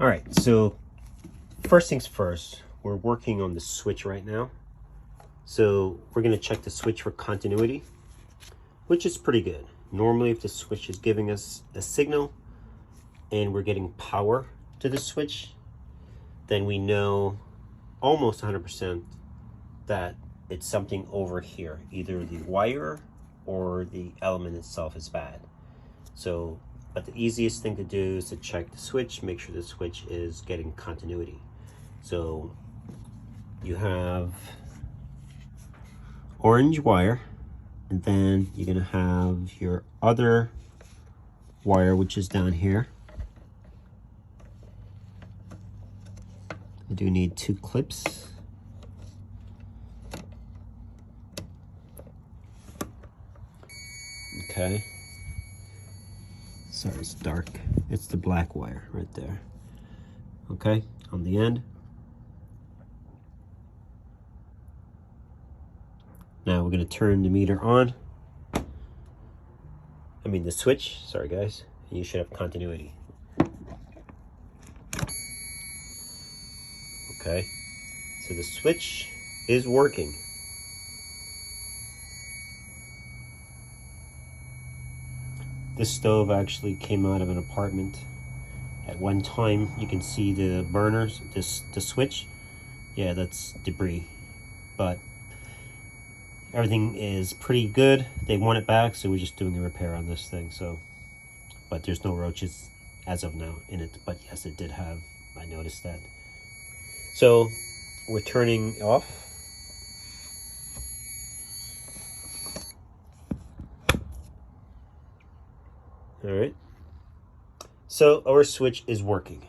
All right, so first things first, we're working on the switch right now. So we're gonna check the switch for continuity, which is pretty good. Normally, if the switch is giving us a signal and we're getting power to the switch, then we know almost 100% that it's something over here. Either the wire or the element itself is bad. So, but the easiest thing to do is to check the switch, make sure the switch is getting continuity. So you have orange wire, and then you're gonna have your other wire, which is down here. I do need 2 clips. Okay. Sorry, it's dark. It's the black wire right there. Okay, on the end. Now we're gonna turn the meter on. I mean the switch, sorry guys. And you should have continuity. Okay, so the switch is working. This stove actually came out of an apartment. At one time, you can see the burners, the switch. Yeah, that's debris. But everything is pretty good. They want it back, so we're just doing a repair on this thing. So, but there's no roaches as of now in it. But yes, it did have. I noticed that. So we're turning off. All right. So our switch is working.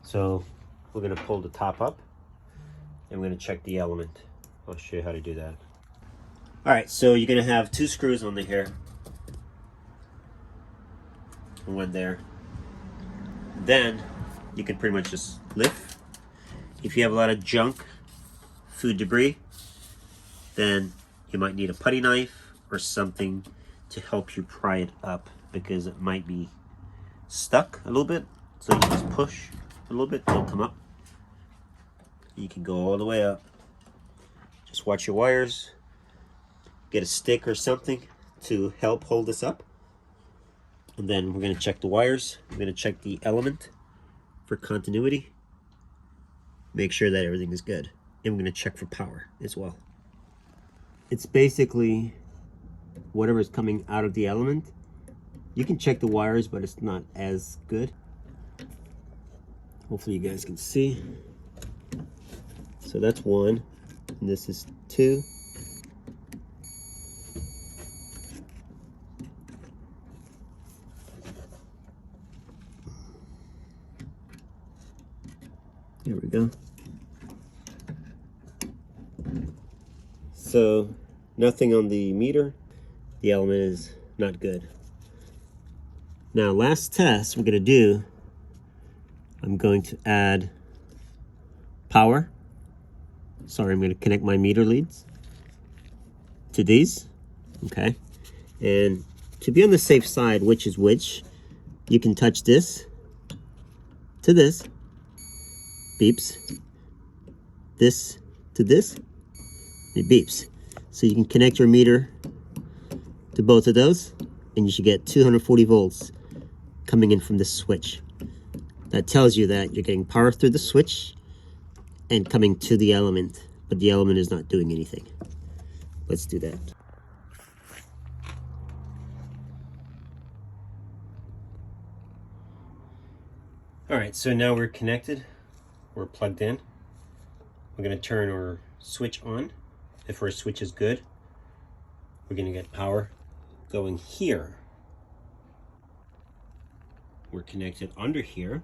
So we're going to pull the top up and we're going to check the element. I'll show you how to do that. All right, so you're going to have 2 screws on the here. One there. Then you can pretty much just lift. If you have a lot of junk, food debris, then you might need a putty knife or something to help you pry it up, because it might be stuck a little bit. So you just push a little bit, it'll come up. You can go all the way up. Just watch your wires. Get a stick or something to help hold this up. And then we're going to check the wires. We're going to check the element for continuity. Make sure that everything is good. And we're going to check for power as well. It's basically whatever is coming out of the element. You can check the wires, but it's not as good. Hopefully you guys can see. So that's 1, and this is 2. There we go. So nothing on the meter. The element is not good. Now, last test we're going to do, I'm going to add power. Sorry, I'm going to connect my meter leads to these. Okay. And to be on the safe side, which is which, you can touch this to this. Beeps. This to this. It beeps. So you can connect your meter to both of those, and you should get 240 volts coming in from this switch. That tells you that you're getting power through the switch and coming to the element, but the element is not doing anything. Let's do that. All right, so now we're connected. We're plugged in. We're going to turn our switch on. If our switch is good, we're going to get power going here. We're connected under here.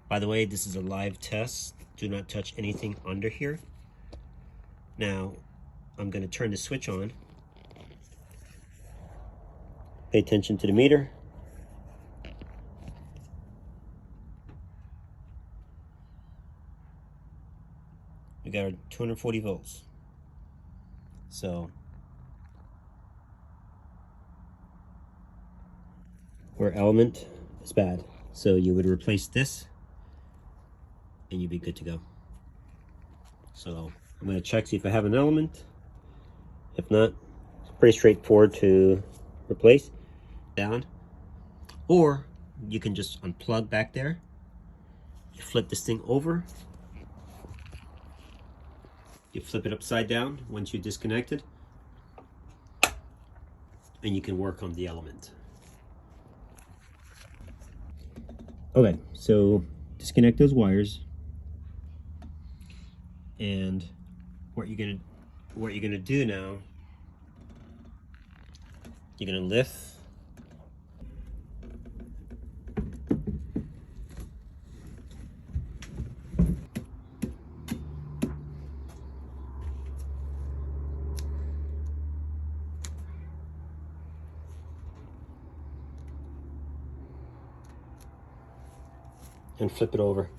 By the way, this is a live test. Do not touch anything under here. Now, I'm going to turn the switch on. Pay attention to the meter. we got our 240 volts. So our element is bad. So you would replace this and you'd be good to go. So I'm going to check, see if I have an element. If not, it's pretty straightforward to replace. Down. Or you can just unplug back there. You flip this thing over. You flip it upside down once you disconnect it. And you can work on the element. Okay, so disconnect those wires. And what you're gonna do now, you're gonna lift and flip it over.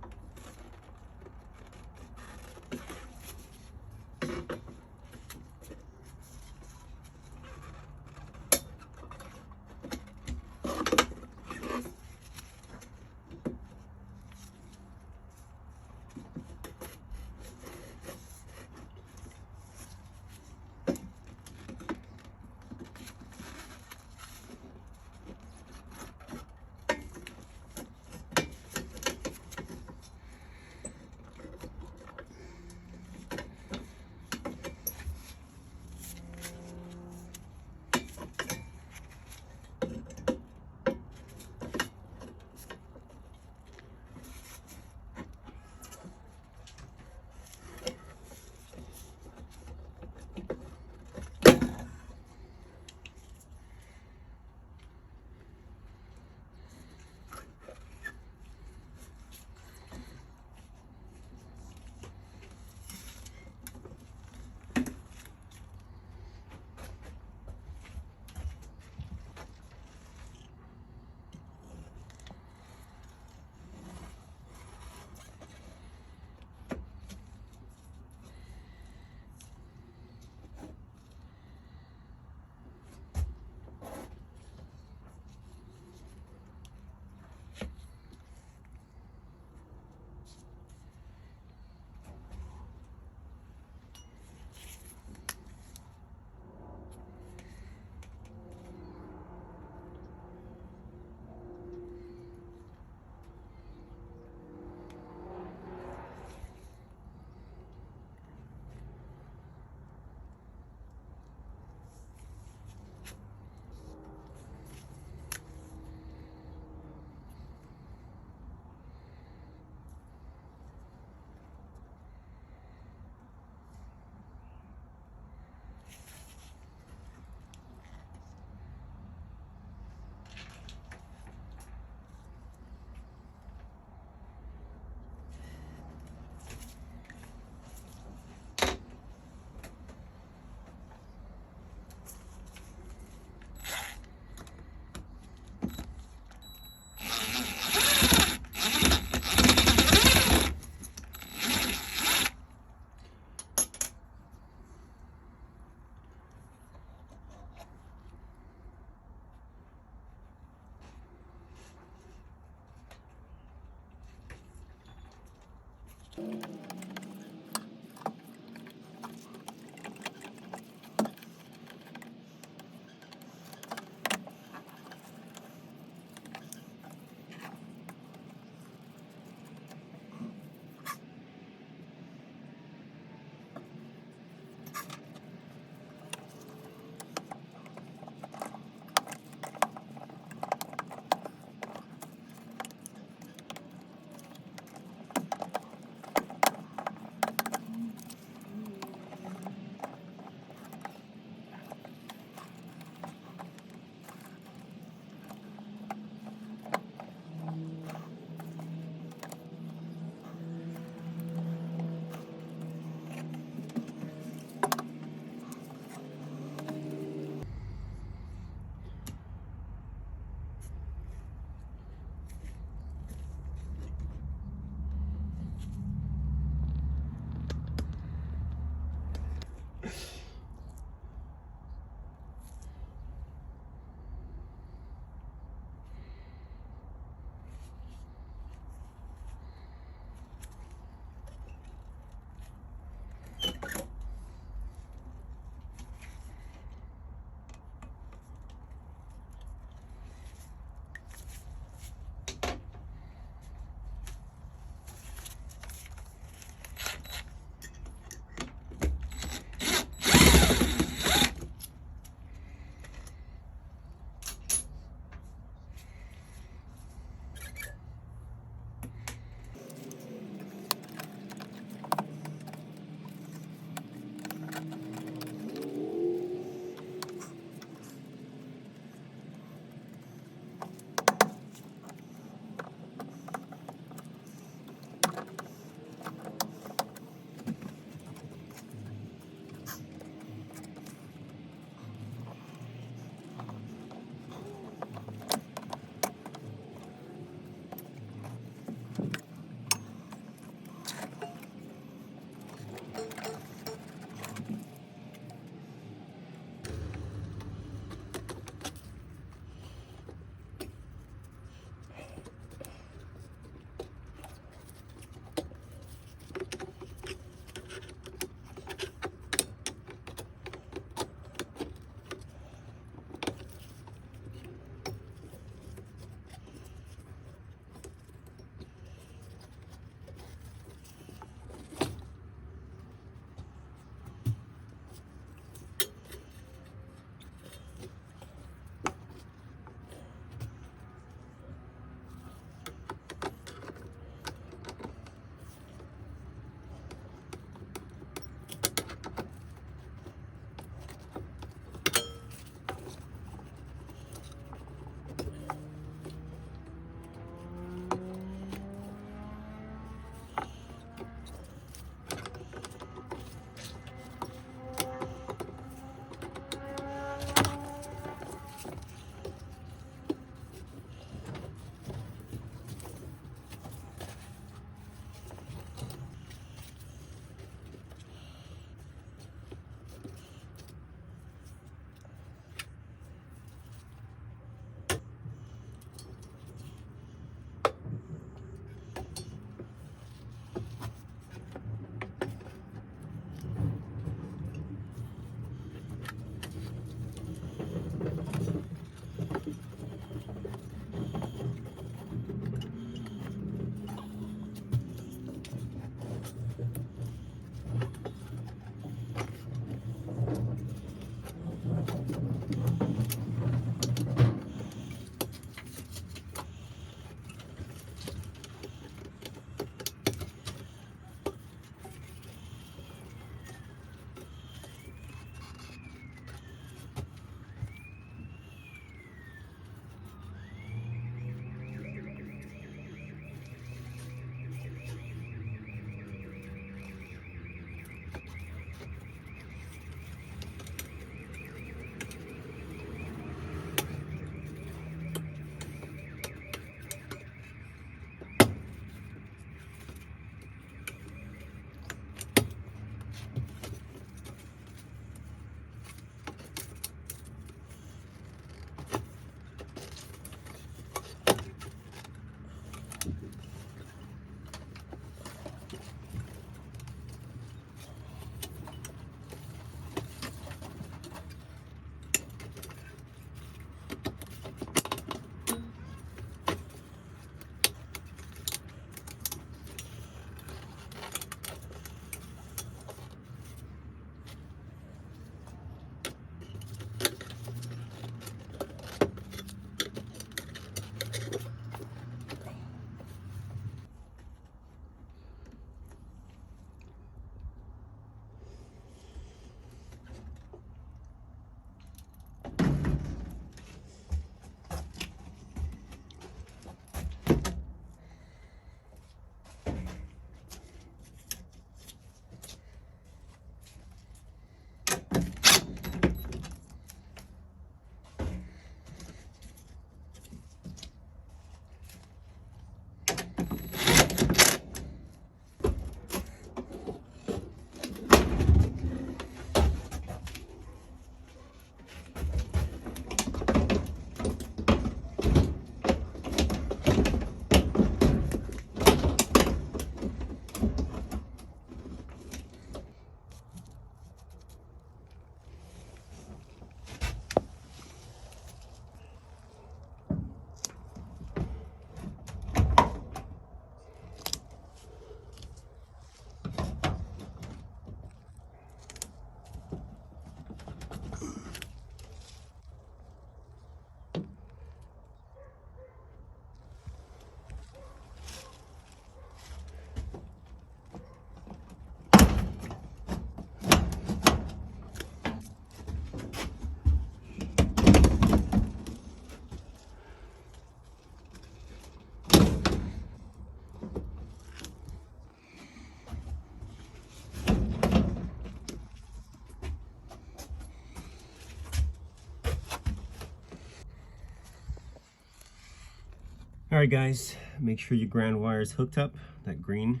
All right, guys, make sure your ground wire is hooked up, that green.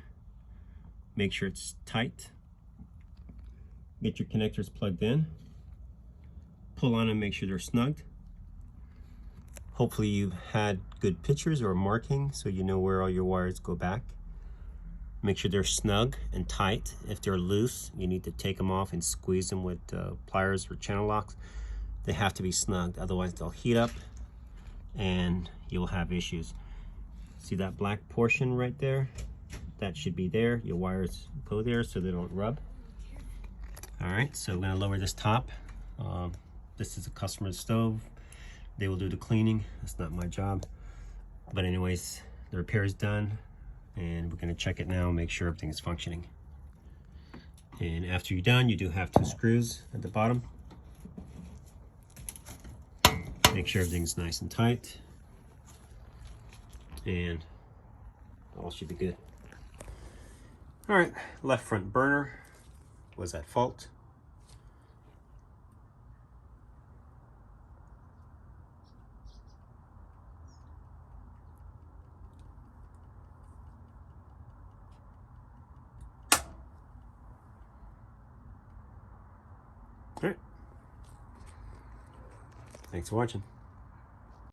Make sure it's tight. Get your connectors plugged in. Pull on and make sure they're snugged. Hopefully you've had good pictures or marking so you know where all your wires go back. Make sure they're snug and tight. If they're loose, you need to take them off and squeeze them with pliers or channel locks. They have to be snugged, otherwise they'll heat up and you'll have issues. See that black portion right there? That should be there. Your wires go there so they don't rub. All right, so I'm gonna lower this top. This is a customer's stove. They will do the cleaning. That's not my job. But anyways, the repair is done and we're gonna check it now, make sure everything is functioning. And after you're done, you do have 2 screws at the bottom. Make sure everything's nice and tight. And all should be good. All right, left front burner was at fault. All right. Thanks for watching.